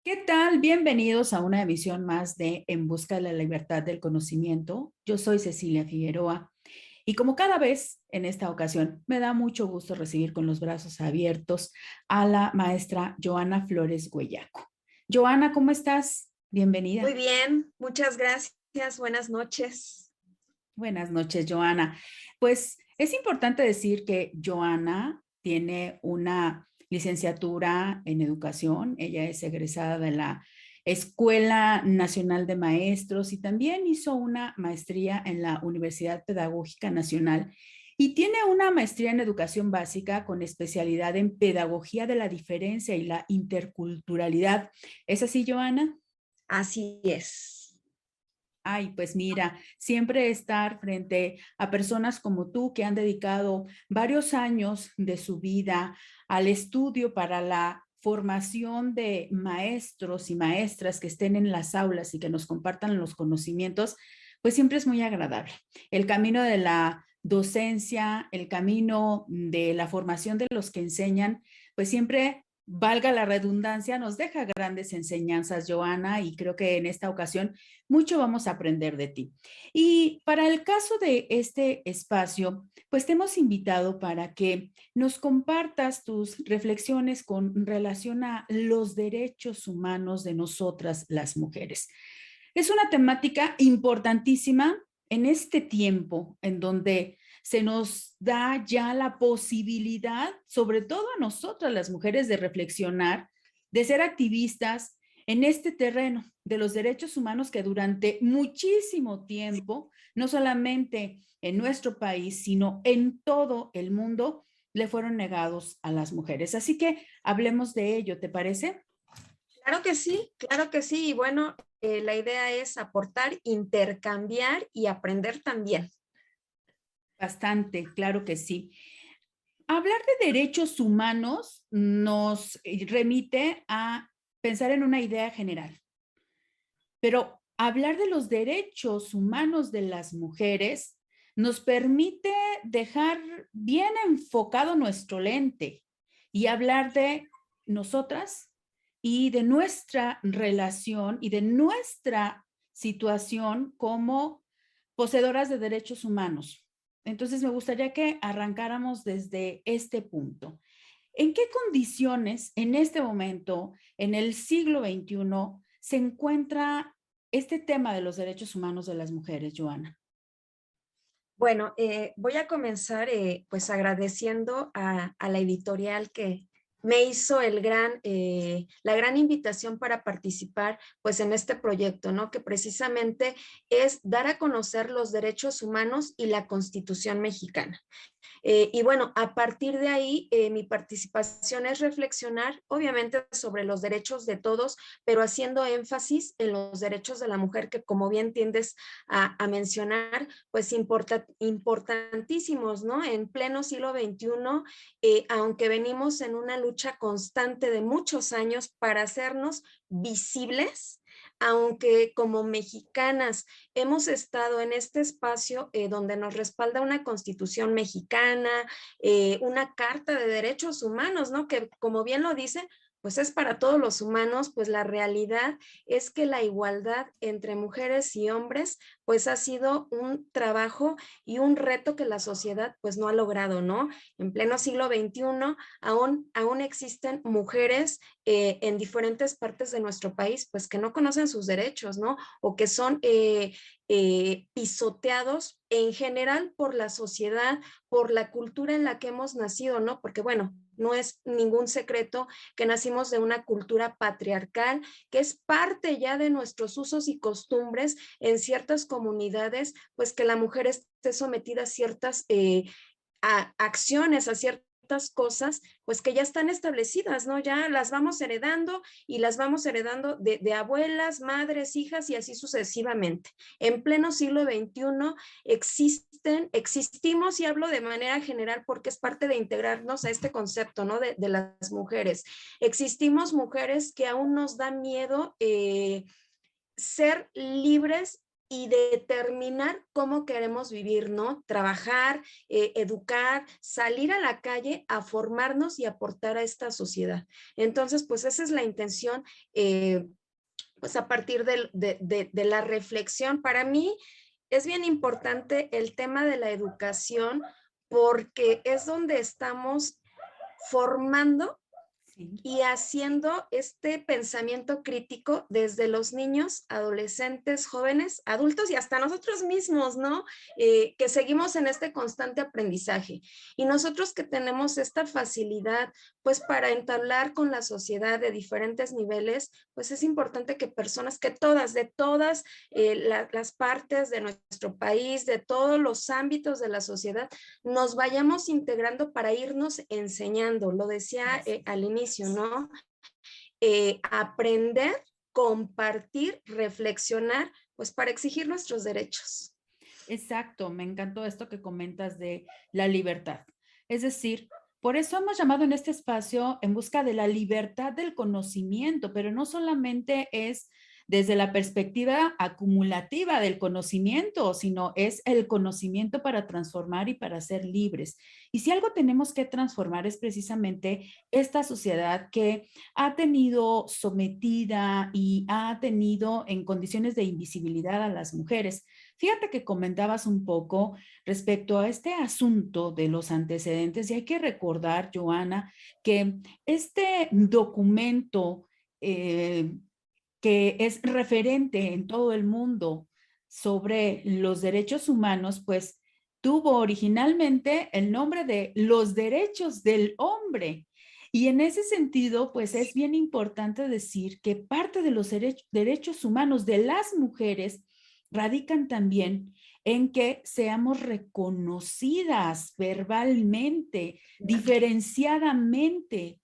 ¿Qué tal? Bienvenidos a una emisión más de En Busca de la Libertad del Conocimiento. Yo soy Cecilia Figueroa y como cada vez en esta ocasión me da mucho gusto recibir con los brazos abiertos a la maestra Joana Flores Guellaco. Joana, ¿cómo estás? Muy Bienvenida. bien, muchas gracias. Buenas noches. Buenas noches, Joana. Pues es importante decir que Joana tiene una licenciatura en educación. Ella es egresada de la Escuela Nacional de Maestros y también hizo una maestría en la Universidad Pedagógica Nacional y tiene una maestría en educación básica con especialidad en pedagogía de la diferencia y la interculturalidad. ¿Es así, Joana? Así es. Ay, pues mira, siempre estar frente a personas como tú que han dedicado varios años de su vida al estudio para la formación de maestros y maestras que estén en las aulas y que nos compartan los conocimientos, pues siempre es muy agradable. El camino de la docencia, el camino de la formación de los que enseñan, pues siempre, valga la redundancia, nos deja grandes enseñanzas, Joana, y creo que en esta ocasión mucho vamos a aprender de ti. Y para el caso de este espacio, pues te hemos invitado para que nos compartas tus reflexiones con relación a los derechos humanos de nosotras las mujeres. Es una temática importantísima en este tiempo en donde se nos da ya la posibilidad, sobre todo a nosotras las mujeres, de reflexionar, de ser activistas en este terreno de los derechos humanos que durante muchísimo tiempo, no solamente en nuestro país, sino en todo el mundo, le fueron negados a las mujeres. Así que hablemos de ello, ¿te parece? Claro que sí, claro que sí. Y bueno, la idea es aportar, intercambiar y aprender también. Bastante, claro que sí. Hablar de derechos humanos nos remite a pensar en una idea general, pero hablar de los derechos humanos de las mujeres nos permite dejar bien enfocado nuestro lente y hablar de nosotras y de nuestra relación y de nuestra situación como poseedoras de derechos humanos. Entonces, me gustaría que arrancáramos desde este punto. ¿En qué condiciones en este momento, en el siglo XXI, se encuentra este tema de los derechos humanos de las mujeres, Joana? Bueno, voy a comenzar pues agradeciendo a la editorial que me hizo la gran invitación para participar pues en este proyecto, ¿no? Que precisamente es dar a conocer los derechos humanos y la Constitución mexicana. Y bueno, a partir de ahí, mi participación es reflexionar, obviamente, sobre los derechos de todos, pero haciendo énfasis en los derechos de la mujer, que como bien tiendes a mencionar, pues importantísimos, ¿no? En pleno siglo XXI, aunque venimos en una lucha constante de muchos años para hacernos visibles, aunque como mexicanas hemos estado en este espacio donde nos respalda una constitución mexicana, una carta de derechos humanos, ¿no? Que como bien lo dice, pues es para todos los humanos, pues la realidad es que la igualdad entre mujeres y hombres, pues ha sido un trabajo y un reto que la sociedad pues no ha logrado, ¿no? En pleno siglo XXI aún existen mujeres en diferentes partes de nuestro país, pues que no conocen sus derechos, ¿no? O que son pisoteados en general por la sociedad, por la cultura en la que hemos nacido, ¿no? Porque bueno, no es ningún secreto que nacimos de una cultura patriarcal, que es parte ya de nuestros usos y costumbres en ciertas comunidades, pues que la mujer esté sometida a ciertas acciones, a ciertas cosas, pues que ya están establecidas, ¿no? Ya las vamos heredando y las vamos heredando de abuelas, madres, hijas y así sucesivamente. En pleno siglo XXI existimos y hablo de manera general porque es parte de integrarnos a este concepto, ¿no? De las mujeres. Existimos mujeres que aún nos da miedo ser libres y determinar cómo queremos vivir, ¿no? Trabajar, educar, salir a la calle a formarnos y aportar a esta sociedad. Entonces, pues esa es la intención, pues a partir de la reflexión. Para mí es bien importante el tema de la educación porque es donde estamos formando Sí. y haciendo este pensamiento crítico desde los niños, adolescentes, jóvenes, adultos y hasta nosotros mismos, ¿no? Que seguimos en este constante aprendizaje. Y nosotros que tenemos esta facilidad, pues para entablar con la sociedad de diferentes niveles, pues es importante que personas, que todas, de todas las partes de nuestro país, de todos los ámbitos de la sociedad, nos vayamos integrando para irnos enseñando. Lo decía al inicio, ¿no? Aprender, compartir, reflexionar, pues para exigir nuestros derechos. Exacto, me encantó esto que comentas de la libertad. Es decir, por eso hemos llamado en este espacio en busca de la libertad del conocimiento, pero no solamente es desde la perspectiva acumulativa del conocimiento, sino es el conocimiento para transformar y para ser libres. Y si algo tenemos que transformar es precisamente esta sociedad que ha tenido sometida y ha tenido en condiciones de invisibilidad a las mujeres. Fíjate que comentabas un poco respecto a este asunto de los antecedentes y hay que recordar, Joana, que este documento que es referente en todo el mundo sobre los derechos humanos, pues tuvo originalmente el nombre de los derechos del hombre. Y en ese sentido, pues es bien importante decir que parte de los derechos humanos de las mujeres radican también en que seamos reconocidas verbalmente, diferenciadamente.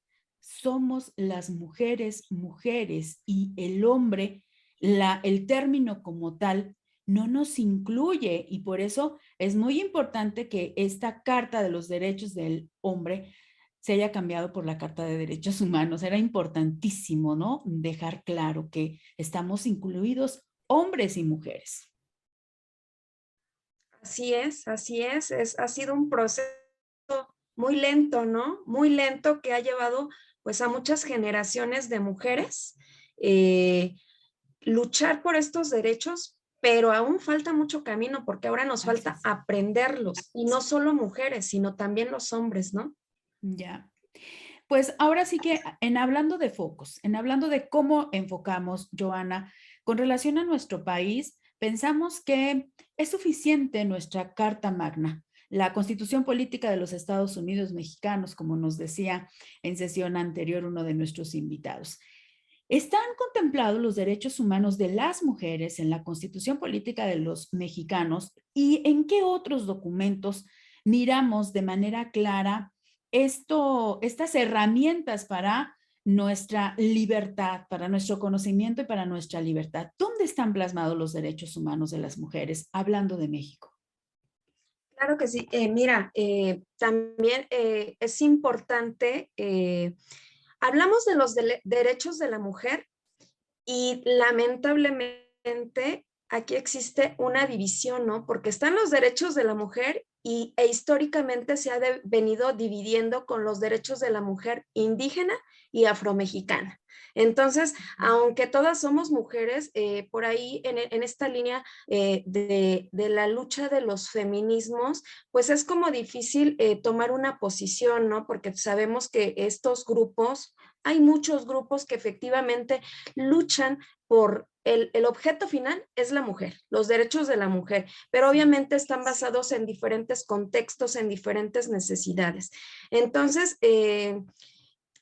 Somos las mujeres, mujeres, y el hombre, el término como tal, no nos incluye, y por eso es muy importante que esta Carta de los Derechos del Hombre se haya cambiado por la Carta de Derechos Humanos. Era importantísimo, ¿no? Dejar claro que estamos incluidos hombres y mujeres. Ha sido un proceso muy lento, ¿no? Muy lento que ha llevado pues a muchas generaciones de mujeres luchar por estos derechos, pero aún falta mucho camino porque ahora nos Así falta es. aprenderlos y no solo mujeres, sino también los hombres, ¿no? Ya. Pues ahora sí que en hablando de focos, en hablando de cómo enfocamos, Joana, con relación a nuestro país, pensamos que es suficiente nuestra Carta Magna, la Constitución Política de los Estados Unidos Mexicanos, como nos decía en sesión anterior uno de nuestros invitados. ¿Están contemplados los derechos humanos de las mujeres en la Constitución Política de los Mexicanos y en qué otros documentos miramos de manera clara estas herramientas para nuestra libertad, para nuestro conocimiento y para nuestra libertad? ¿Dónde están plasmados los derechos humanos de las mujeres, hablando de México? Claro que sí. Mira, también es importante, hablamos de los derechos de la mujer y lamentablemente aquí existe una división, ¿no? Porque están los derechos de la mujer e históricamente se ha venido dividiendo con los derechos de la mujer indígena y afromexicana. Entonces, aunque todas somos mujeres, por ahí en esta línea de la lucha de los feminismos, pues es como difícil tomar una posición, ¿no? Porque sabemos que estos grupos, hay muchos grupos que efectivamente luchan por el objeto final es la mujer, los derechos de la mujer, pero obviamente están basados en diferentes contextos, en diferentes necesidades. Entonces,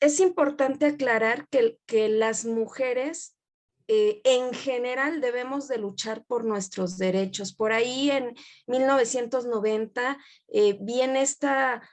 es importante aclarar que las mujeres en general debemos de luchar por nuestros derechos. Por ahí en 1990 viene esta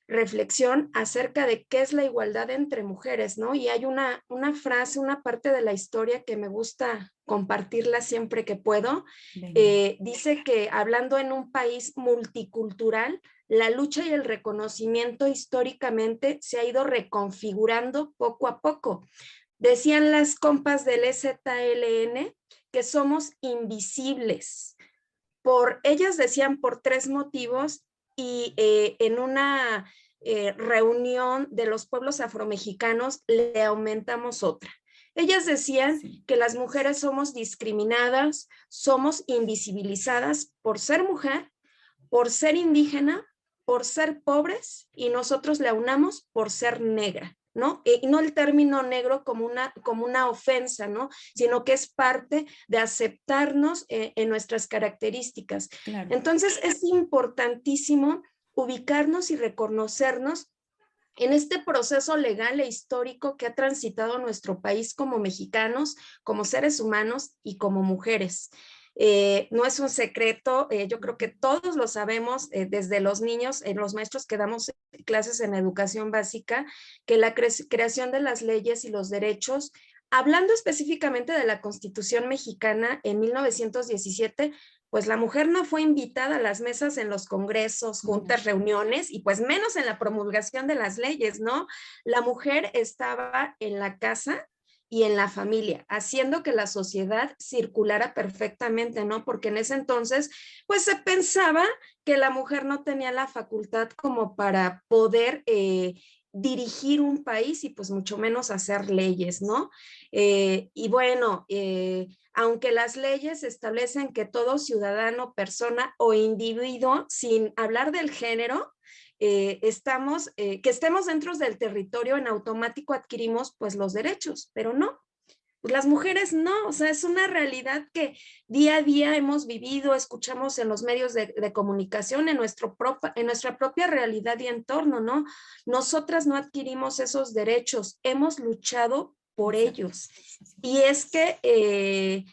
reflexión acerca de qué es la igualdad entre mujeres, ¿no? Y hay una frase, una parte de la historia que me gusta compartirla siempre que puedo. Venga. Dice que hablando en un país multicultural, la lucha y el reconocimiento históricamente se ha ido reconfigurando poco a poco. Decían las compas del EZLN que somos invisibles. Ellas decían por 3 motivos y en una reunión de los pueblos afromexicanos le aumentamos otra. Ellas decían Sí. que las mujeres somos discriminadas, somos invisibilizadas por ser mujer, por ser indígena, por ser pobres y nosotros le aunamos por ser negra. ¿No? Y no el término negro como una ofensa, ¿no? Sino que es parte de aceptarnos en nuestras características. Claro. Entonces es importantísimo ubicarnos y reconocernos en este proceso legal e histórico que ha transitado nuestro país como mexicanos, como seres humanos y como mujeres. No es un secreto, yo creo que todos lo sabemos desde los niños, los maestros que damos clases en educación básica, que la creación de las leyes y los derechos, hablando específicamente de la Constitución mexicana en 1917, pues la mujer no fue invitada a las mesas en los congresos, juntas, reuniones, y pues menos en la promulgación de las leyes, ¿no? La mujer estaba en la casa y en la familia, haciendo que la sociedad circulara perfectamente, ¿no? Porque en ese entonces, pues se pensaba que la mujer no tenía la facultad como para poder dirigir un país y pues mucho menos hacer leyes, ¿no? Y bueno, aunque las leyes establecen que todo ciudadano, persona o individuo, sin hablar del género, que estemos dentro del territorio, en automático adquirimos pues los derechos, pero no. Pues las mujeres no, o sea, es una realidad que día a día hemos vivido, escuchamos en los medios de comunicación, en nuestra propia realidad y entorno, ¿no? Nosotras no adquirimos esos derechos, hemos luchado por Exacto. ellos. Y es que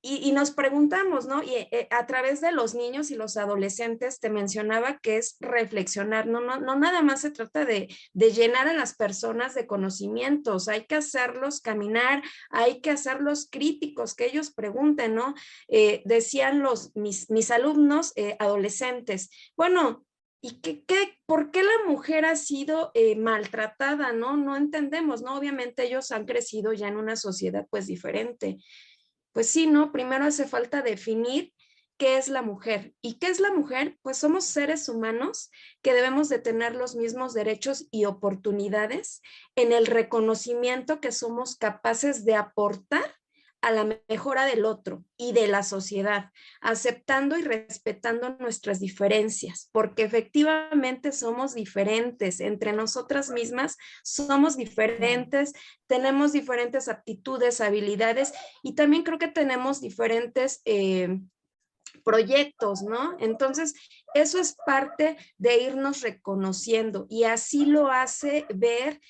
y nos preguntamos, ¿no? Y a través de los niños y los adolescentes, te mencionaba que es reflexionar, no nada más se trata de llenar a las personas de conocimientos, hay que hacerlos caminar, hay que hacerlos críticos, que ellos pregunten, ¿no? Decían mis alumnos adolescentes, bueno, ¿y por qué la mujer ha sido maltratada? ¿No? No entendemos, ¿no? Obviamente ellos han crecido ya en una sociedad pues diferente. Pues sí, ¿no? Primero hace falta definir qué es la mujer. ¿Y qué es la mujer? Pues somos seres humanos que debemos de tener los mismos derechos y oportunidades en el reconocimiento que somos capaces de aportar a la mejora del otro y de la sociedad, aceptando y respetando nuestras diferencias, porque efectivamente somos diferentes, entre nosotras mismas somos Claro. diferentes, tenemos diferentes aptitudes, habilidades y también creo que tenemos diferentes proyectos, ¿no? Entonces, eso es parte de irnos reconociendo y así lo hace ver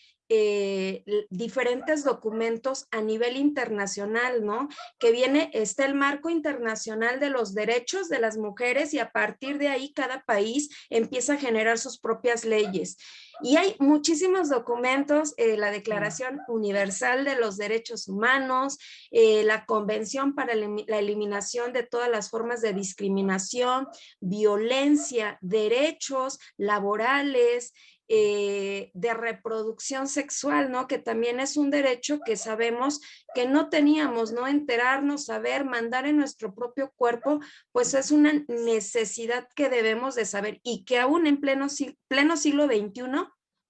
diferentes documentos a nivel internacional, ¿no? Que está el marco internacional de los derechos de las mujeres y a partir de ahí cada país empieza a generar sus propias leyes. Y hay muchísimos documentos, la Declaración Universal de los Derechos Humanos, la Convención para la Eliminación de todas las formas de discriminación, violencia, derechos laborales, de reproducción sexual, ¿no? Que también es un derecho que sabemos que no teníamos, ¿no? Enterarnos, saber, mandar en nuestro propio cuerpo, pues es una necesidad que debemos de saber y que aún en pleno siglo XXI,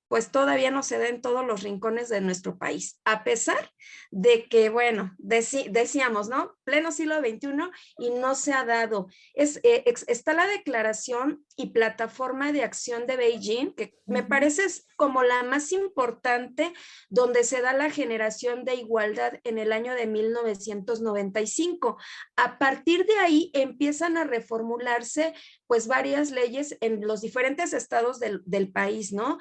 pues todavía no se da en todos los rincones de nuestro país, a pesar de que, bueno, decíamos, ¿no? Pleno siglo XXI y no se ha dado. Está la declaración y plataforma de acción de Beijing, que me parece es como la más importante, donde se da la generación de igualdad en el año de 1995. A partir de ahí empiezan a reformularse pues varias leyes en los diferentes estados del país, ¿no?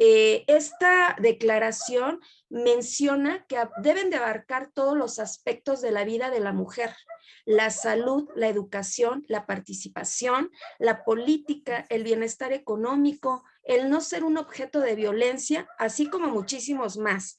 Esta declaración menciona que deben de abarcar todos los aspectos de la vida de la mujer, la salud, la educación, la participación, la política, el bienestar económico, el no ser un objeto de violencia, así como muchísimos más.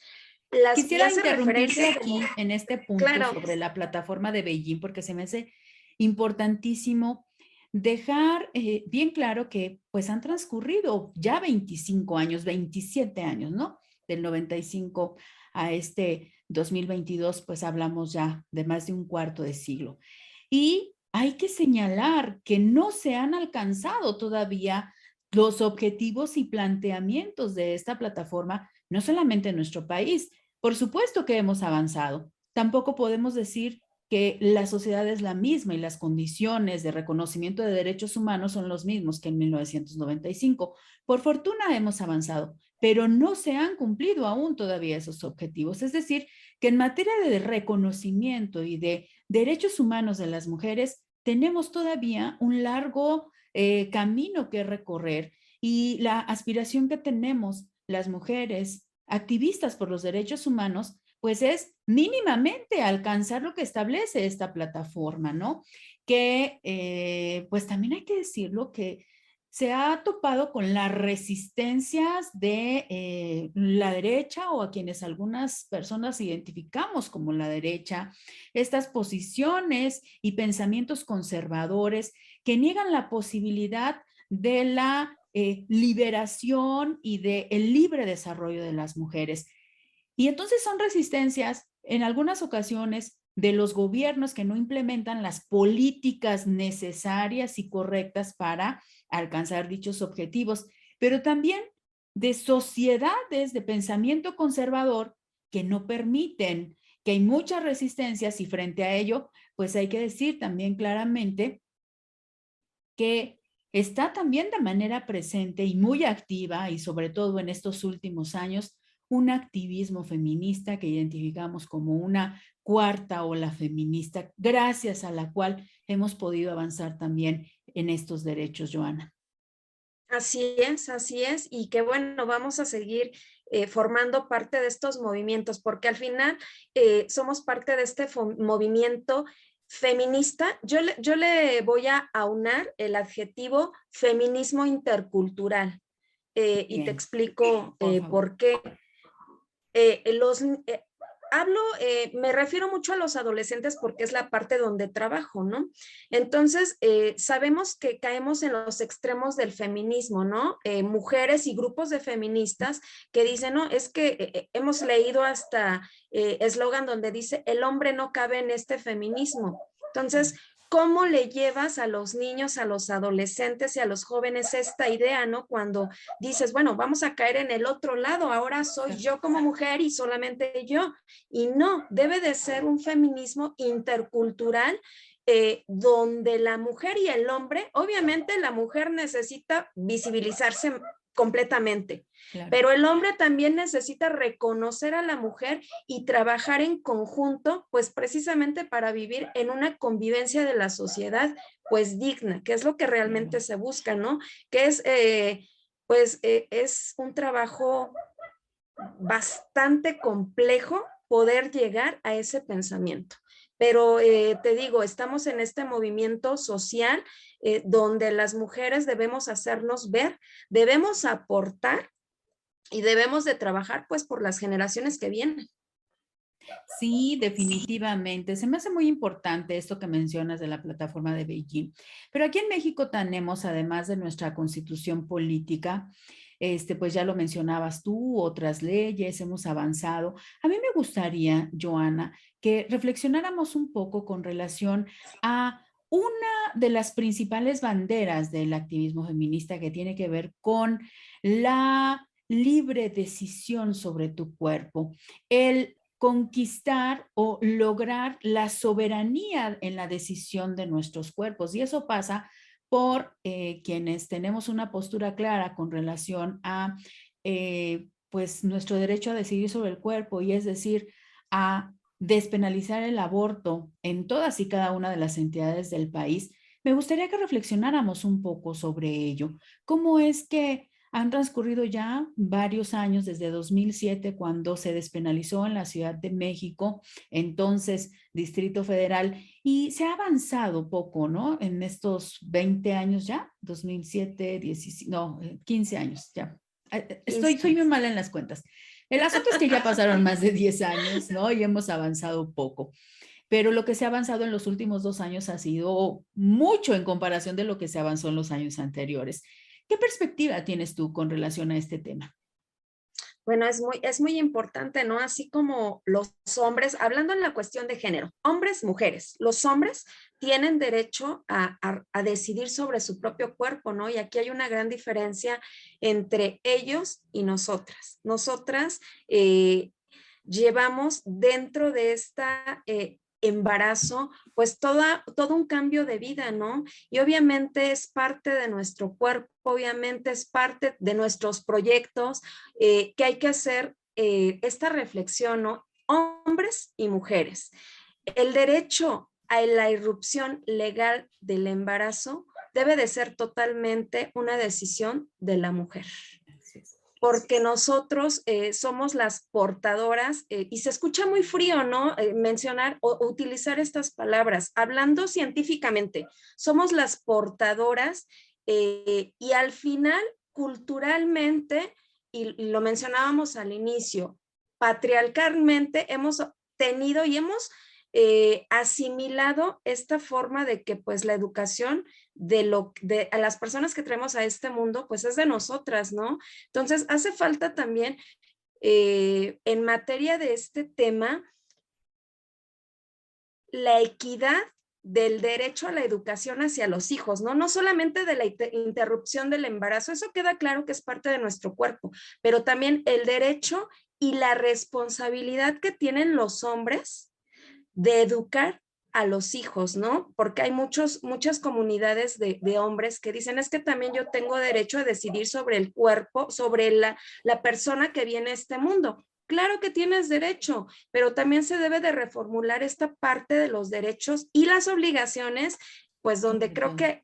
Y Quisiera hace interrumpirte referencia aquí como, en este punto claro, sobre la plataforma de Beijing, porque se me hace importantísimo dejar bien claro que pues han transcurrido ya 25 años, 27 años, ¿no? del 95 a este 2022, pues hablamos ya de más de un cuarto de siglo. Y hay que señalar que no se han alcanzado todavía los objetivos y planteamientos de esta plataforma, no solamente en nuestro país. Por supuesto que hemos avanzado. Tampoco podemos decir que la sociedad es la misma y las condiciones de reconocimiento de derechos humanos son los mismos que en 1995. Por fortuna hemos avanzado, pero no se han cumplido aún todavía esos objetivos. Es decir, que en materia de reconocimiento y de derechos humanos de las mujeres, tenemos todavía un largo camino que recorrer y la aspiración que tenemos las mujeres activistas por los derechos humanos, pues es mínimamente alcanzar lo que establece esta plataforma, ¿no? Que pues también hay que decirlo que se ha topado con las resistencias de la derecha o a quienes algunas personas identificamos como la derecha, estas posiciones y pensamientos conservadores que niegan la posibilidad de la liberación y del libre desarrollo de las mujeres. Y entonces son resistencias en algunas ocasiones de los gobiernos que no implementan las políticas necesarias y correctas para alcanzar dichos objetivos, pero también de sociedades de pensamiento conservador que no permiten, que hay muchas resistencias y frente a ello, pues hay que decir también claramente que está también de manera presente y muy activa, y sobre todo en estos últimos años, un activismo feminista que identificamos como una cuarta ola feminista, gracias a la cual hemos podido avanzar también en estos derechos, Joana. Así es, y que bueno, vamos a seguir formando parte de estos movimientos, porque al final somos parte de este movimiento feminista. Yo le voy a aunar el adjetivo feminismo intercultural, y te Bien, explico por favor. por qué. Los, me refiero mucho a los adolescentes porque es la parte donde trabajo, ¿no? Entonces, sabemos que caemos en los extremos del feminismo, ¿no? Mujeres y grupos de feministas que dicen, no, es que hemos leído hasta eslogan donde dice, el hombre no cabe en este feminismo. Entonces, ¿cómo le llevas a los niños, a los adolescentes y a los jóvenes esta idea, ¿no? Cuando dices, bueno, vamos a caer en el otro lado, ahora soy yo como mujer y solamente yo. Y no, debe de ser un feminismo intercultural donde la mujer y el hombre, obviamente la mujer necesita visibilizarse completamente, Claro. pero el hombre también necesita reconocer a la mujer y trabajar en conjunto, pues precisamente para vivir en una convivencia de la sociedad, pues digna, que es lo que realmente se busca, ¿no? Que es, es un trabajo bastante complejo poder llegar a ese pensamiento. Pero te digo, estamos en este movimiento social donde las mujeres debemos hacernos ver, debemos aportar y debemos de trabajar pues por las generaciones que vienen. Sí, definitivamente. Se me hace muy importante esto que mencionas de la plataforma de Beijing. Pero aquí en México tenemos, además de nuestra constitución política, pues ya lo mencionabas tú, otras leyes, hemos avanzado. A mí me gustaría, Joana, que reflexionáramos un poco con relación a una de las principales banderas del activismo feminista que tiene que ver con la libre decisión sobre tu cuerpo, el conquistar o lograr la soberanía en la decisión de nuestros cuerpos. Y eso pasa por quienes tenemos una postura clara con relación a pues nuestro derecho a decidir sobre el cuerpo, y es decir, a despenalizar el aborto en todas y cada una de las entidades del país. Me gustaría que reflexionáramos un poco sobre ello. ¿Cómo es que han transcurrido ya varios años desde 2007, cuando se despenalizó en la Ciudad de México, entonces Distrito Federal, y se ha avanzado poco, ¿no? En estos 20 años ya, 2007, 17, no, 15 años ya. Soy muy mala en las cuentas. El asunto es que ya pasaron más de 10 años, ¿no? Y hemos avanzado poco. Pero lo que se ha avanzado en los últimos 2 años ha sido mucho en comparación de lo que se avanzó en los años anteriores. ¿Qué perspectiva tienes tú con relación a este tema? Bueno, es muy importante, ¿no? Así como los hombres, hablando en la cuestión de género, hombres, mujeres, los hombres tienen derecho a decidir sobre su propio cuerpo, ¿no? Y aquí hay una gran diferencia entre ellos y nosotras. Nosotras llevamos dentro de esta embarazo, pues todo un cambio de vida, ¿no? Y obviamente es parte de nuestro cuerpo, obviamente es parte de nuestros proyectos, que hay que hacer esta reflexión, ¿no? Hombres y mujeres. El derecho a la irrupción legal del embarazo debe de ser totalmente una decisión de la mujer, porque nosotros somos las portadoras, y se escucha muy frío, ¿no? Mencionar o utilizar estas palabras. Hablando científicamente, somos las portadoras, y al final, culturalmente, y lo mencionábamos al inicio, patriarcalmente hemos tenido y hemos asimilado esta forma de que pues la educación a las personas que traemos a este mundo pues es de nosotras, ¿no? Entonces hace falta también en materia de este tema la equidad del derecho a la educación hacia los hijos, ¿no? No solamente de la interrupción del embarazo, eso queda claro que es parte de nuestro cuerpo, pero también el derecho y la responsabilidad que tienen los hombres de educar a los hijos, ¿no? Porque hay muchas comunidades de hombres que dicen, es que también yo tengo derecho a decidir sobre el cuerpo, sobre la persona que viene a este mundo. Claro que tienes derecho, pero también se debe de reformular esta parte de los derechos y las obligaciones, pues donde creo que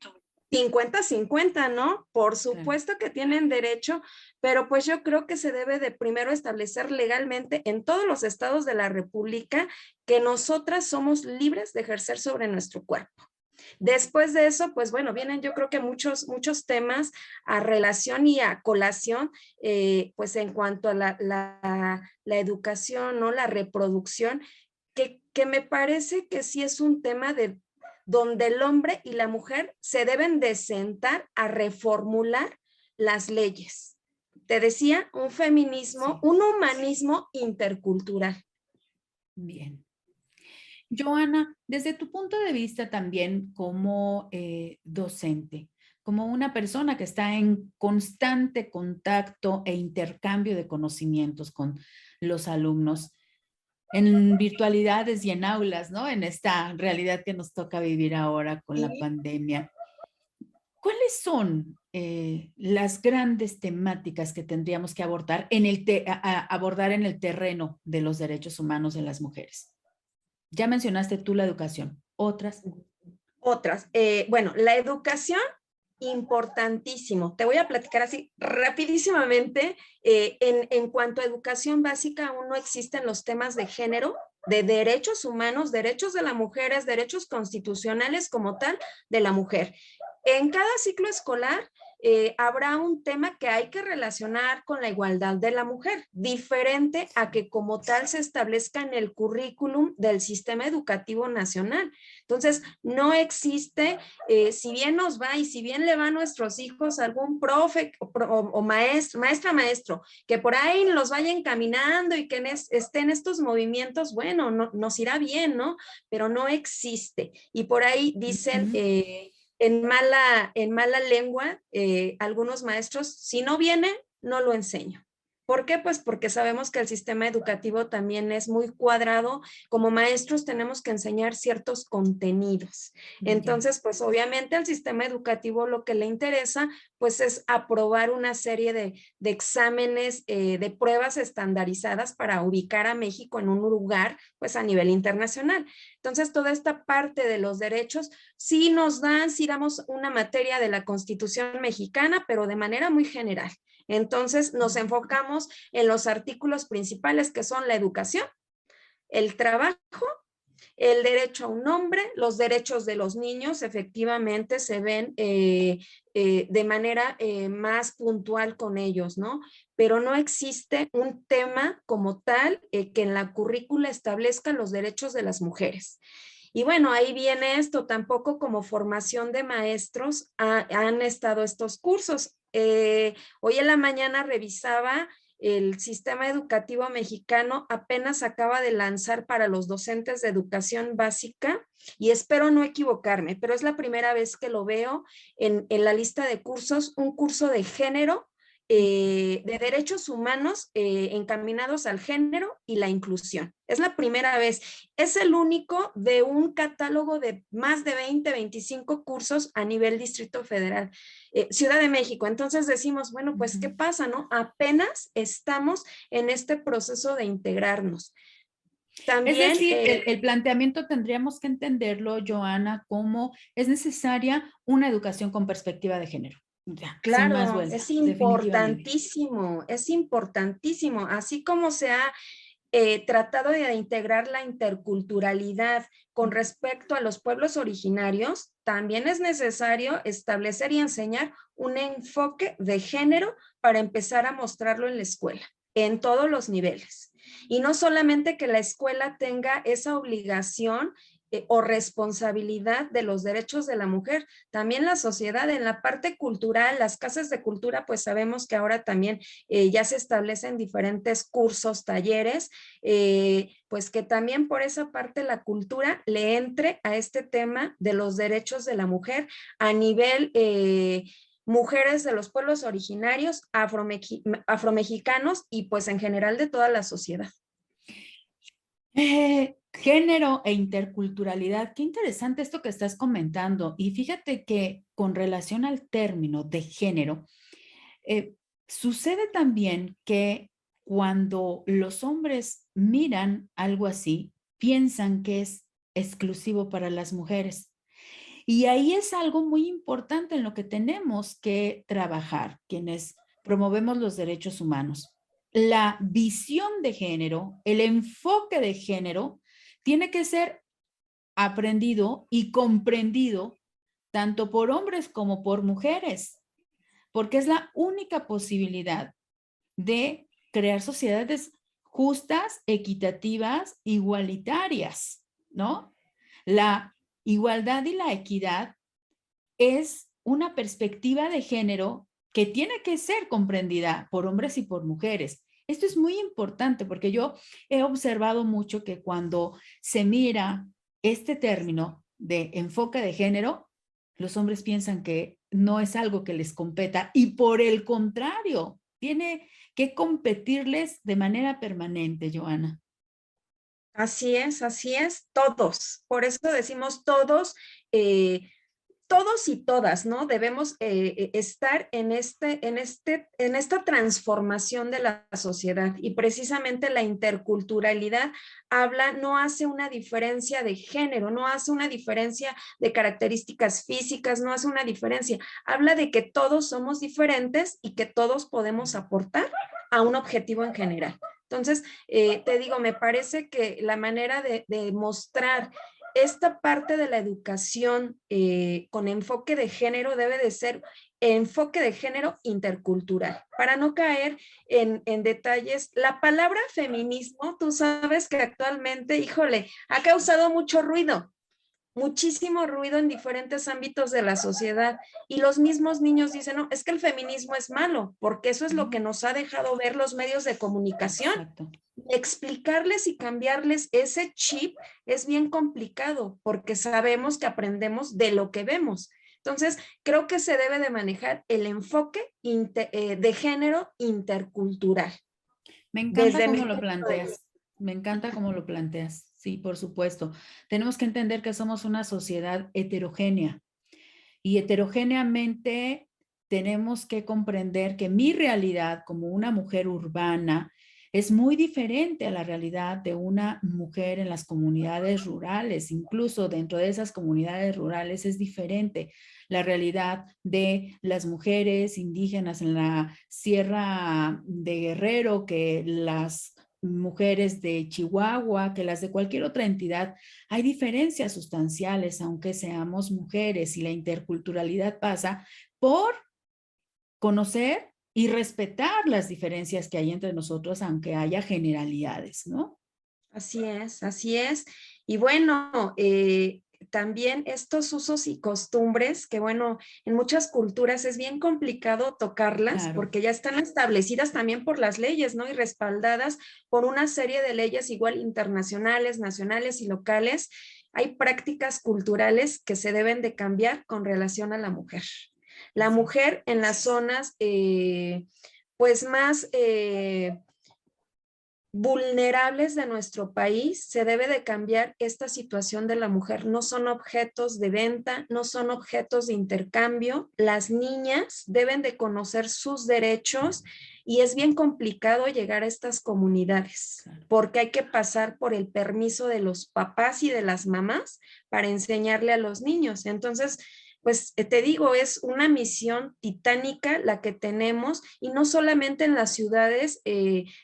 50-50, ¿no? Por supuesto que tienen derecho, pero pues yo creo que se debe de primero establecer legalmente en todos los estados de la República que nosotras somos libres de ejercer sobre nuestro cuerpo. Después de eso, pues bueno, vienen yo creo que muchos temas a relación y a colación, pues en cuanto a la educación, ¿no? La reproducción, que me parece que sí es un tema de donde el hombre y la mujer se deben de sentar a reformular las leyes. Te decía, un feminismo, sí, un humanismo intercultural. Bien. Joana, desde tu punto de vista también como docente, como una persona que está en constante contacto e intercambio de conocimientos con los alumnos, en virtualidades y en aulas, ¿no? En esta realidad que nos toca vivir ahora con la pandemia. ¿Cuáles son las grandes temáticas que tendríamos que abordar abordar en el terreno de los derechos humanos de las mujeres? Ya mencionaste tú la educación. ¿Otras? Otras. Bueno, la educación, importantísimo. Te voy a platicar así rapidísimamente. En cuanto a educación básica, aún no existen los temas de género, de derechos humanos, derechos de las mujeres, derechos constitucionales como tal de la mujer. En cada ciclo escolar habrá un tema que hay que relacionar con la igualdad de la mujer, diferente a que como tal se establezca en el currículum del sistema educativo nacional. Entonces, no existe, si bien nos va y si bien le va a nuestros hijos algún profe o maestro, maestro, que por ahí los vaya encaminando y que estén estos movimientos, bueno, nos irá bien, ¿no? Pero no existe. Y por ahí dicen... en mala lengua, algunos maestros, si no viene, no lo enseño. ¿Por qué? Pues porque sabemos que el sistema educativo también es muy cuadrado. Como maestros tenemos que enseñar ciertos contenidos. Entonces, pues obviamente al sistema educativo lo que le interesa, pues es aprobar una serie de exámenes, de pruebas estandarizadas para ubicar a México en un lugar, pues a nivel internacional. Entonces, toda esta parte de los derechos, sí damos una materia de la Constitución mexicana, pero de manera muy general. Entonces nos enfocamos en los artículos principales que son la educación, el trabajo, el derecho a un nombre, los derechos de los niños efectivamente se ven de manera más puntual con ellos, ¿no? Pero no existe un tema como tal que en la currícula establezca los derechos de las mujeres. Y bueno, ahí viene esto, tampoco como formación de maestros han estado estos cursos. Hoy en la mañana revisaba el sistema educativo mexicano apenas acaba de lanzar para los docentes de educación básica, y espero no equivocarme, pero es la primera vez que lo veo en la lista de cursos, un curso de género, de derechos humanos encaminados al género y la inclusión. Es la primera vez. Es el único de un catálogo de más de 20, 25 cursos a nivel Distrito Federal, Ciudad de México. Entonces decimos, bueno, pues, ¿qué pasa, no? Apenas estamos en este proceso de integrarnos. Es También, decir, el planteamiento tendríamos que entenderlo, Joana, como es necesaria una educación con perspectiva de género. Ya, sin más claro, vuelta, definitivamente. es importantísimo, así como se ha tratado de integrar la interculturalidad con respecto a los pueblos originarios, también es necesario establecer y enseñar un enfoque de género para empezar a mostrarlo en la escuela, en todos los niveles. Y no solamente que la escuela tenga esa obligación o responsabilidad de los derechos de la mujer, también la sociedad en la parte cultural, las casas de cultura, pues sabemos que ahora también ya se establecen diferentes cursos, talleres, pues que también por esa parte la cultura le entre a este tema de los derechos de la mujer a nivel mujeres de los pueblos originarios, afromexicanos y pues en general de toda la sociedad. Género e interculturalidad, qué interesante esto que estás comentando. Y fíjate que con relación al término de género, eh, sucede también que cuando los hombres miran algo así, piensan que es exclusivo para las mujeres. Y ahí es algo muy importante en lo que tenemos que trabajar, quienes promovemos los derechos humanos. La visión de género, el enfoque de género, tiene que ser aprendido y comprendido tanto por hombres como por mujeres, porque es la única posibilidad de crear sociedades justas, equitativas, igualitarias, ¿no? La igualdad y la equidad es una perspectiva de género que tiene que ser comprendida por hombres y por mujeres. Esto es muy importante porque yo he observado mucho que cuando se mira este término de enfoque de género, los hombres piensan que no es algo que les competa y por el contrario, tiene que competirles de manera permanente, Joana. Así es, todos. Por eso decimos todos, eh, todos y todas, ¿no? Debemos estar en esta transformación de la sociedad, y precisamente la interculturalidad no hace una diferencia de género, no hace una diferencia de características físicas, no hace una diferencia. Habla de que todos somos diferentes y que todos podemos aportar a un objetivo en general. Entonces, te digo, me parece que la manera de mostrar esta parte de la educación con enfoque de género debe de ser enfoque de género intercultural, para no caer en detalles. La palabra feminismo, tú sabes que actualmente, híjole, ha causado mucho ruido, muchísimo ruido en diferentes ámbitos de la sociedad, y los mismos niños dicen, no, es que el feminismo es malo, porque eso es lo que nos ha dejado ver los medios de comunicación. Exacto. Explicarles y cambiarles ese chip es bien complicado, porque sabemos que aprendemos de lo que vemos. Entonces, creo que se debe de manejar el enfoque de género intercultural. Me encanta Desde mi cómo lo punto de vista. planteas. Me encanta cómo lo planteas. Sí, por supuesto. Tenemos que entender que somos una sociedad heterogénea y heterogéneamente tenemos que comprender que mi realidad como una mujer urbana es muy diferente a la realidad de una mujer en las comunidades rurales. Incluso dentro de esas comunidades rurales es diferente la realidad de las mujeres indígenas en la Sierra de Guerrero que las mujeres de Chihuahua, que las de cualquier otra entidad. Hay diferencias sustanciales, aunque seamos mujeres, y la interculturalidad pasa por conocer y respetar las diferencias que hay entre nosotros, aunque haya generalidades, ¿no? Así es, así es. Y bueno, también estos usos y costumbres que, bueno, en muchas culturas es bien complicado tocarlas Claro, porque ya están establecidas también por las leyes, ¿no? Y respaldadas por una serie de leyes igual internacionales, nacionales y locales. Hay prácticas culturales que se deben de cambiar con relación a la mujer. La así es. mujer en las zonas, pues más vulnerables de nuestro país, se debe de cambiar esta situación de la mujer. No son objetos de venta, no son objetos de intercambio. Las niñas deben de conocer sus derechos y es bien complicado llegar a estas comunidades Claro. porque hay que pasar por el permiso de los papás y de las mamás para enseñarle a los niños. Entonces, pues te digo, es una misión titánica la que tenemos y no solamente en las ciudades,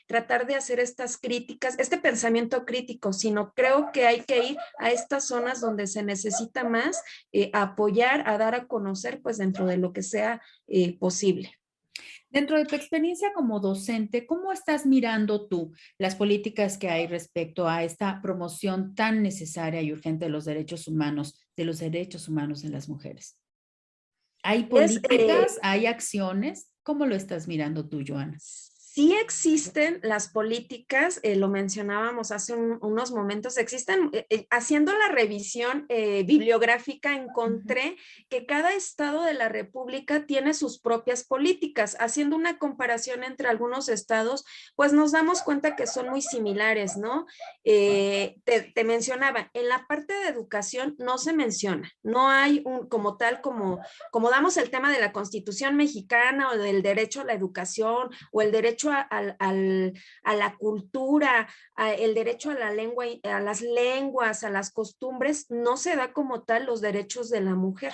tratar de hacer estas críticas, este pensamiento crítico, sino creo que hay que ir a estas zonas donde se necesita más, apoyar, a dar a conocer, pues dentro de lo que sea posible. Dentro de tu experiencia como docente, ¿cómo estás mirando tú las políticas que hay respecto a esta promoción tan necesaria y urgente de los derechos humanos de las mujeres? ¿Hay Es, políticas, hay acciones? ¿Cómo lo estás mirando tú, Joana? Sí existen las políticas, lo mencionábamos hace unos momentos, existen, haciendo la revisión bibliográfica Ujú. encontré que cada estado de la República tiene sus propias políticas. Haciendo una comparación entre algunos estados, pues nos damos cuenta que son muy similares, ¿no? Te mencionaba, en la parte de educación no se menciona, no hay un como tal, como damos el tema de la Constitución mexicana o del derecho a la educación o el derecho a la cultura, el derecho a la lengua, a las lenguas, a las costumbres, no se da como tal los derechos de la mujer.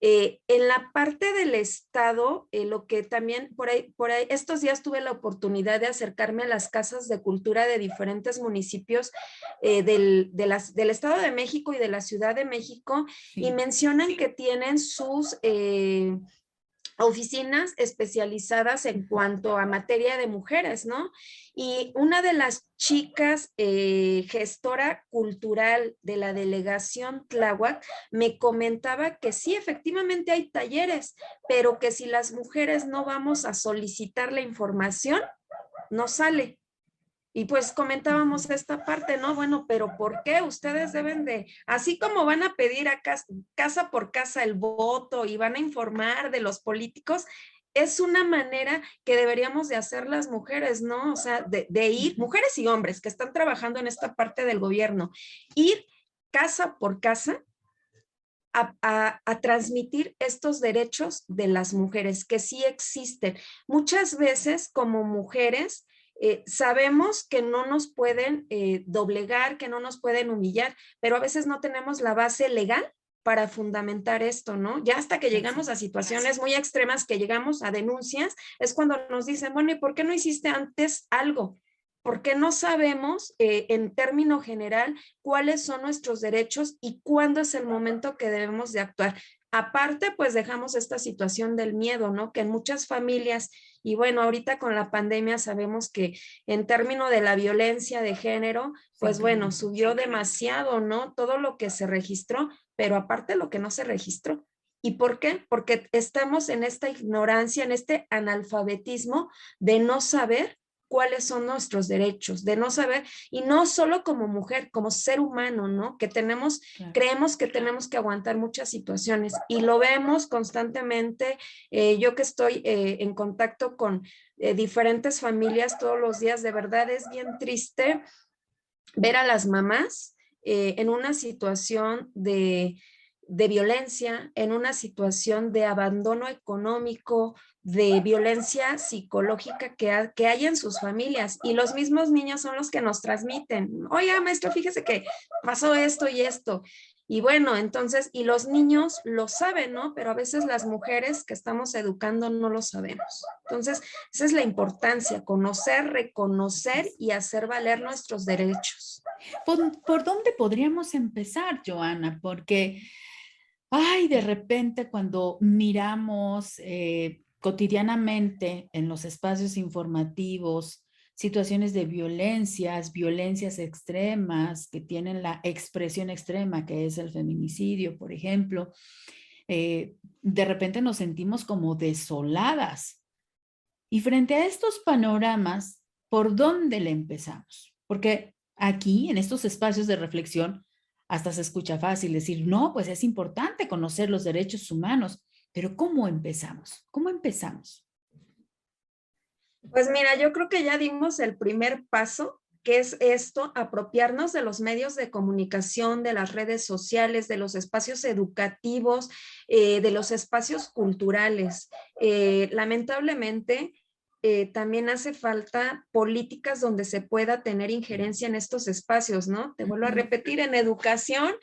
En la parte del Estado, lo que también por ahí, estos días tuve la oportunidad de acercarme a las casas de cultura de diferentes municipios del Estado de México y de la Ciudad de México, y Sí. mencionan que tienen sus oficinas especializadas en Ujú. cuanto a materia de mujeres, ¿no? Y una de las chicas gestora cultural de la delegación Tláhuac me comentaba que sí, efectivamente hay talleres, pero que si las mujeres no vamos a solicitar la información, no sale. Y pues Ujú. comentábamos esta parte, ¿no? Bueno, pero ¿por qué ustedes deben de, así como van a pedir a casa por casa el voto y van a informar de los políticos, es una manera que deberíamos de hacer las mujeres, ¿no? O sea, de ir, Ujú. mujeres y hombres que están trabajando en esta parte del gobierno, ir casa por casa a transmitir estos derechos de las mujeres que sí existen. Muchas veces como mujeres sabemos que no nos pueden doblegar, que no nos pueden humillar, pero a veces no tenemos la base legal para fundamentar esto, ¿no? Ya hasta que Así llegamos a es. situaciones muy extremas, que llegamos a denuncias, es cuando nos dicen, bueno, ¿y por qué no hiciste antes algo? Porque no sabemos en término general cuáles son nuestros derechos y cuándo es el momento que debemos de actuar. Aparte, pues dejamos esta situación del miedo, ¿no? Que en muchas familias, y bueno, ahorita con la pandemia sabemos que en términos de la violencia de género, Se pues bueno, incrementó. subió demasiado, ¿no? Todo lo que se registró, pero aparte lo que no se registró. ¿Y por qué? Porque estamos en esta ignorancia, en este analfabetismo de no saber cuáles son nuestros derechos, de no saber, y no solo como mujer, como ser humano, ¿no? Que tenemos, Claro. creemos que tenemos que aguantar muchas situaciones y lo vemos constantemente. Yo que estoy en contacto con diferentes familias todos los días, de verdad es bien triste ver a las mamás en una situación de violencia, en una situación de abandono económico, de violencia psicológica que hay en sus familias. Y los mismos niños son los que nos transmiten, oiga, maestro, fíjese que pasó esto y esto. Y bueno, entonces, y los niños lo saben, ¿no? Pero a veces las mujeres que estamos educando no lo sabemos. Entonces, esa es la importancia, conocer, Así reconocer es. y hacer valer nuestros derechos. ¿Por dónde podríamos empezar, Joana? Porque, ay, de repente cuando miramos cotidianamente en los espacios informativos situaciones de violencias extremas que tienen la expresión extrema, que es el feminicidio, por ejemplo, de repente nos sentimos como desoladas. Y frente a estos panoramas, ¿por dónde le empezamos? Porque aquí, en estos espacios de reflexión, hasta se escucha fácil decir, no, pues es importante conocer los derechos humanos, pero ¿cómo empezamos? ¿Cómo empezamos? Pues mira, yo creo que ya dimos el primer paso, que es esto, apropiarnos de los medios de comunicación, de las redes sociales, de los espacios educativos, de los espacios culturales. Lamentablemente, también hace falta políticas donde se pueda tener injerencia en estos espacios, ¿no? Te vuelvo a repetir, en educación,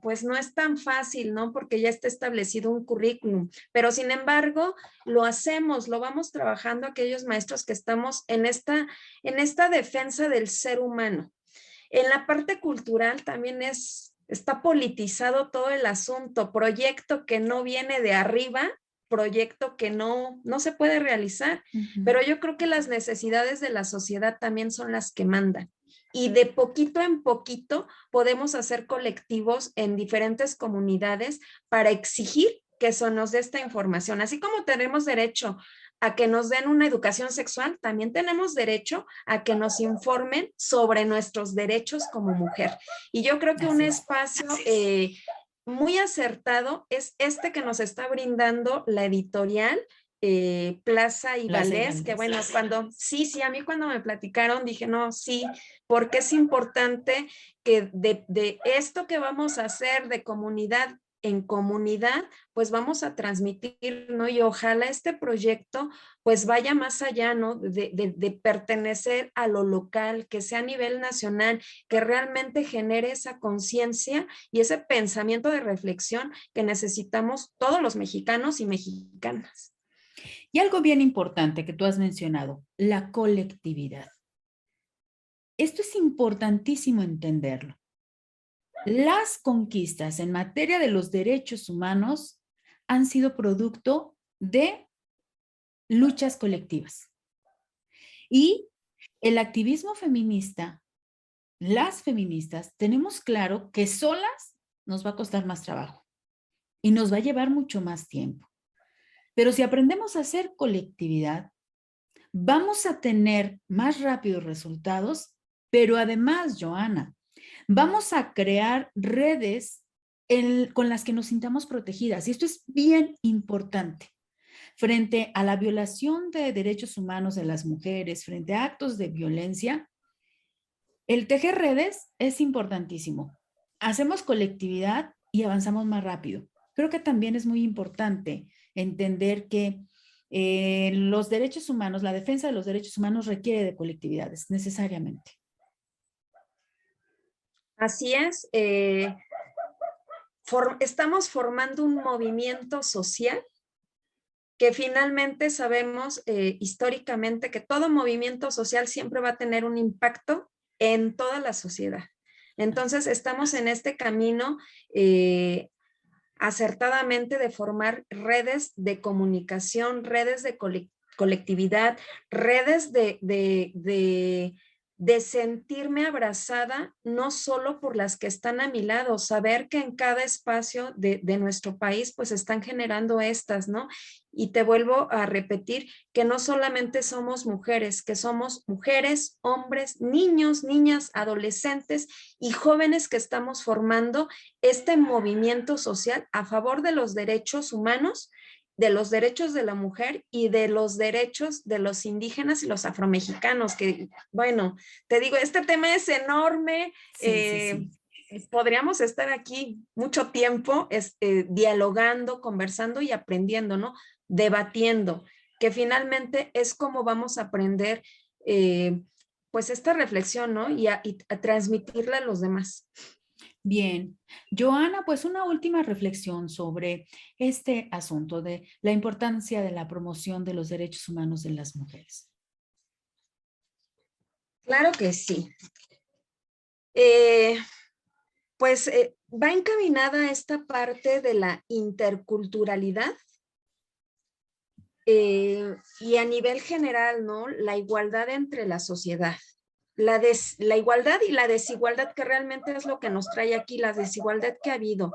pues no es tan fácil, ¿no? Porque ya está establecido un currículum, pero sin embargo, lo hacemos, lo vamos trabajando aquellos maestros que estamos en esta defensa del ser humano. En la parte cultural también está politizado todo el asunto, proyecto que no viene de arriba, proyecto que no se puede realizar, pero yo creo que las necesidades de la sociedad también son las que mandan. Y de poquito en poquito podemos hacer colectivos en diferentes comunidades para exigir que se nos dé esta información. Así como tenemos derecho a que nos den una educación sexual, también tenemos derecho a que nos informen sobre nuestros derechos como mujer. Y yo creo que un espacio muy acertado es este que nos está brindando la editorial Plaza y Vallés, que bueno, a mí cuando me platicaron dije, no, sí, porque es importante que de esto que vamos a hacer de comunidad en comunidad, pues vamos a transmitir, ¿no? Y ojalá este proyecto pues vaya más allá, ¿no? De pertenecer a lo local, que sea a nivel nacional, que realmente genere esa conciencia y ese pensamiento de reflexión que necesitamos todos los mexicanos y mexicanas. Y algo bien importante que tú has mencionado, la colectividad. Esto es importantísimo entenderlo. Las conquistas en materia de los derechos humanos han sido producto de luchas colectivas. Y el activismo feminista, las feministas, tenemos claro que solas nos va a costar más trabajo y nos va a llevar mucho más tiempo. Pero si aprendemos a hacer colectividad, vamos a tener más rápidos resultados, pero además, Joana, vamos a crear redes con las que nos sintamos protegidas. Y esto es bien importante. Frente a la violación de derechos humanos de las mujeres, frente a actos de violencia, el tejer redes es importantísimo. Hacemos colectividad y avanzamos más rápido. Creo que también es muy importante entender que los derechos humanos, la defensa de los derechos humanos requiere de colectividades, necesariamente. Así es. Estamos formando un movimiento social que finalmente sabemos históricamente que todo movimiento social siempre va a tener un impacto en toda la sociedad. Entonces, estamos en este camino acertadamente de formar redes de comunicación, redes de colectividad, redes de sentirme abrazada, no solo por las que están a mi lado, saber que en cada espacio de nuestro país pues están generando estas, ¿no? Y te vuelvo a repetir que no solamente somos mujeres, que somos mujeres, hombres, niños, niñas, adolescentes y jóvenes que estamos formando este movimiento social a favor de los derechos humanos, de los derechos de la mujer y de los derechos de los indígenas y los afromexicanos, que bueno, te digo, este tema es enorme. Sí. Podríamos estar aquí mucho tiempo dialogando, conversando y aprendiendo, ¿no? Debatiendo, que finalmente es como vamos a aprender pues esta reflexión, ¿no? Y a transmitirla a los demás. Bien, Joana, pues una última reflexión sobre este asunto de la importancia de la promoción de los derechos humanos de las mujeres. Claro que sí. Pues va encaminada esta parte de la interculturalidad y a nivel general, ¿no? La igualdad entre la sociedad. La igualdad y la desigualdad, que realmente es lo que nos trae aquí, la desigualdad que ha habido.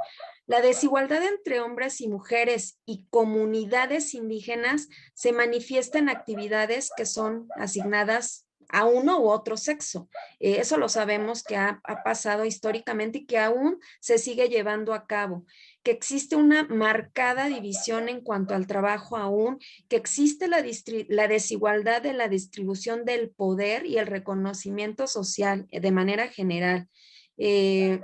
La desigualdad entre hombres y mujeres y comunidades indígenas se manifiesta en actividades que son asignadas a uno u otro sexo. Eso lo sabemos que ha pasado históricamente y que aún se sigue llevando a cabo, que existe una marcada división en cuanto al trabajo aún, que existe la desigualdad de la distribución del poder y el reconocimiento social de manera general. Eh,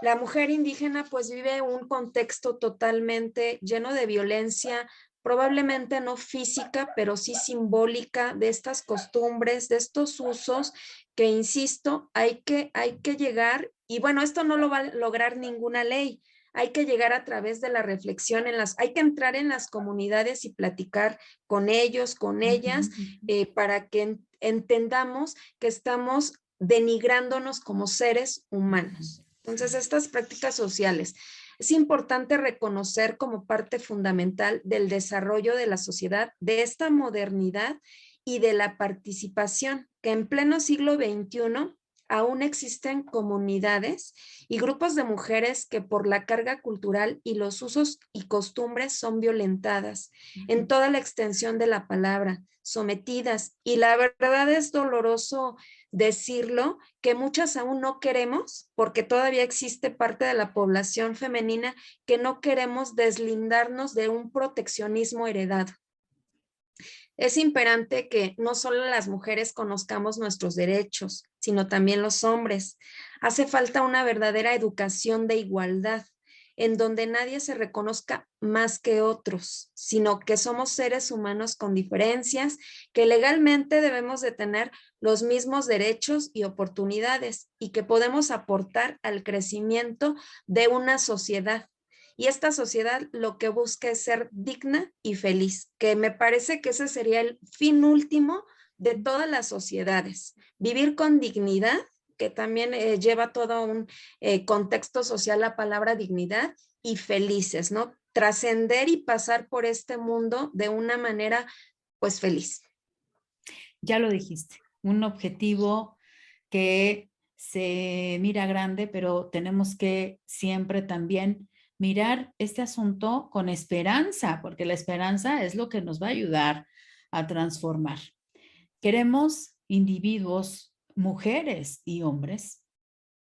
la mujer indígena pues vive un contexto totalmente lleno de violencia, probablemente no física, pero sí simbólica, de estas costumbres, de estos usos que, insisto, hay que llegar, y bueno, esto no lo va a lograr ninguna ley, hay que llegar a través de la reflexión, hay que entrar en las comunidades y platicar con ellos, con ellas, para que entendamos que estamos denigrándonos como seres humanos. Entonces, estas prácticas sociales es importante reconocer como parte fundamental del desarrollo de la sociedad, de esta modernidad y de la participación, que en pleno siglo XXI aún existen comunidades y grupos de mujeres que por la carga cultural y los usos y costumbres son violentadas en toda la extensión de la palabra, sometidas, y la verdad es doloroso decirlo, que muchas aún no queremos, porque todavía existe parte de la población femenina que no queremos deslindarnos de un proteccionismo heredado. Es imperante que no solo las mujeres conozcamos nuestros derechos, sino también los hombres. Hace falta una verdadera educación de igualdad, en donde nadie se reconozca más que otros, sino que somos seres humanos con diferencias, que legalmente debemos de tener los mismos derechos y oportunidades y que podemos aportar al crecimiento de una sociedad. Y esta sociedad lo que busca es ser digna y feliz, que me parece que ese sería el fin último de todas las sociedades. Vivir con dignidad, que también lleva todo un contexto social la palabra dignidad, y felices, ¿no? Trascender y pasar por este mundo de una manera, pues, feliz. Ya lo dijiste, un objetivo que se mira grande, pero tenemos que siempre también mirar este asunto con esperanza, porque la esperanza es lo que nos va a ayudar a transformar. Queremos individuos, mujeres y hombres,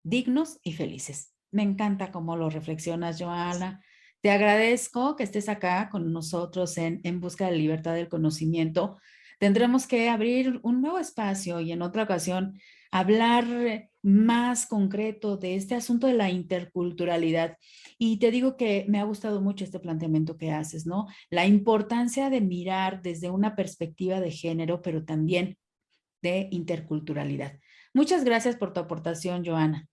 dignos y felices. Me encanta cómo lo reflexionas, Joana. Te agradezco que estés acá con nosotros en Busca de la Libertad del Conocimiento. Tendremos que abrir un nuevo espacio y en otra ocasión hablar más concreto de este asunto de la interculturalidad. Y te digo que me ha gustado mucho este planteamiento que haces, ¿no? La importancia de mirar desde una perspectiva de género, pero también de interculturalidad. Muchas gracias por tu aportación, Joana.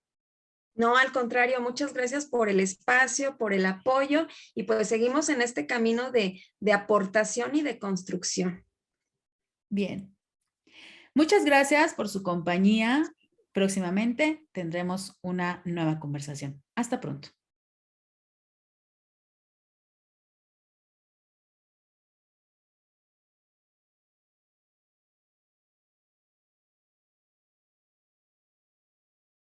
No, al contrario, muchas gracias por el espacio, por el apoyo, y pues seguimos en este camino de aportación y de construcción. Bien. Muchas gracias por su compañía. Próximamente tendremos una nueva conversación. Hasta pronto.